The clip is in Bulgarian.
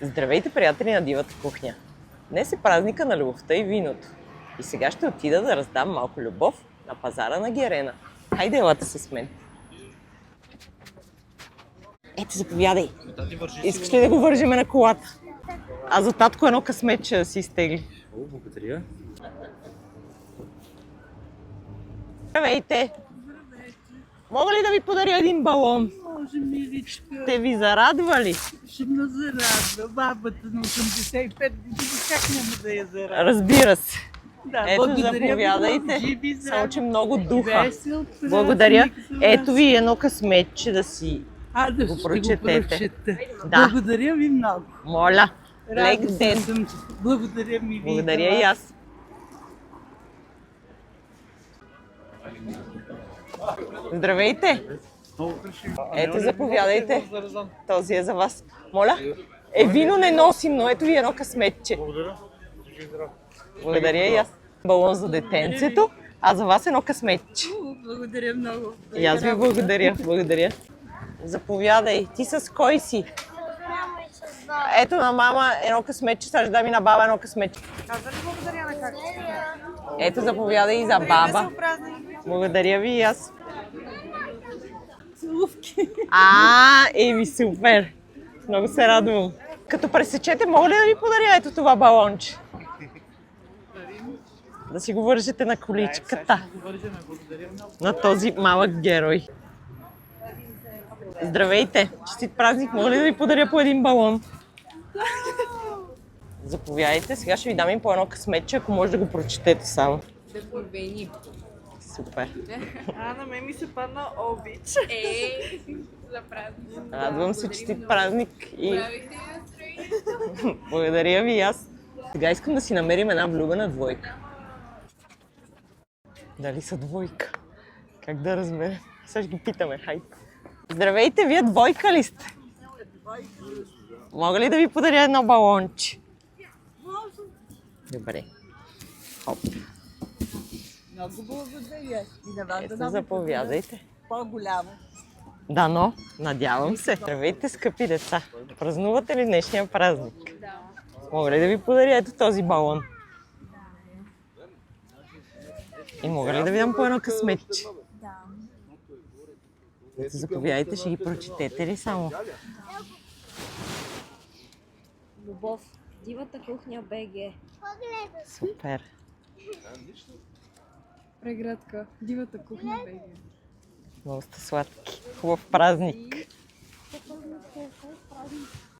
Здравейте, приятели на Дивата кухня! Днес е празника на любовта и виното. И сега ще отида да раздам малко любов на пазара на Герена. Хайде, елате с мен! Ето, заповядай! Искаш ли да го вържим на колата? А за татко едно късметче да си изтегли. О, благодаря. Здравейте! Мога ли да ви подаря един балон? Може, миличка. Те ви зарадва ли? Ще ме зарадва. Бабата на 85 години как няма да я зарадва? Разбира се. Да, Ето, благодаря. заповядайте. Живи, Само, че здрави. много духа. Весел празник Благодаря. за вас. Ето ви едно късметче да си Да го ще прочетете. го прочета. Да. Благодаря ви много. Моля. Лек Радостна ден. съм. Благодаря ми. Благодаря и аз. Здравейте! Ето, заповядайте. Този е за вас. Моля? Вино не носим, но ето ви едно късметче. Благодаря. Благодаря и аз. Балон за детенцето, а за вас едно късметче. Благодаря много. И аз ви благодаря. Благодаря. Заповядай. Ти с кой си? Ето на мама едно късметче, сега ще дам и на баба едно късметче. Каза ли благодаря на как? Ето, заповядай и за баба. Благодаря ви и аз. Целувки. Еми супер! Много се радвам. Като пресечете, мога ли да ви подаря ето това балонче? Да си го вържете на количката. На този малък герой. Здравейте! Честит празник! Мога ли да ви подаря по един балон? Заповядайте. Сега ще ви дам и по едно късметче, ако може да го прочетете само. Супер! На мен ми се падна обич. За празник. Радвам се, честит празник и благодаря ви и аз. Сега искам да си намерим една влюбена двойка. Дали са двойка? Как да разберем? Сега ще ги питаме, хайде. Здравейте, вие двойка ли сте? Мога ли да ви подаря едно балонче? Добре. Хоп. Много благодаря. И на вас Ето, да заповядайте. по-голямо. Дано, надявам се. Здравейте, скъпи деца. Празнувате ли днешния празник? Да. Мога ли да ви подаря ето този балон? И мога ли да ви дам по едно късметче? Да. Ето, заповядайте, ще ги прочетете ли само? Любов. Дивата кухня БГ. Супер. Преградка. Дивата кухня БГ. Много сте сладки. Хубав празник.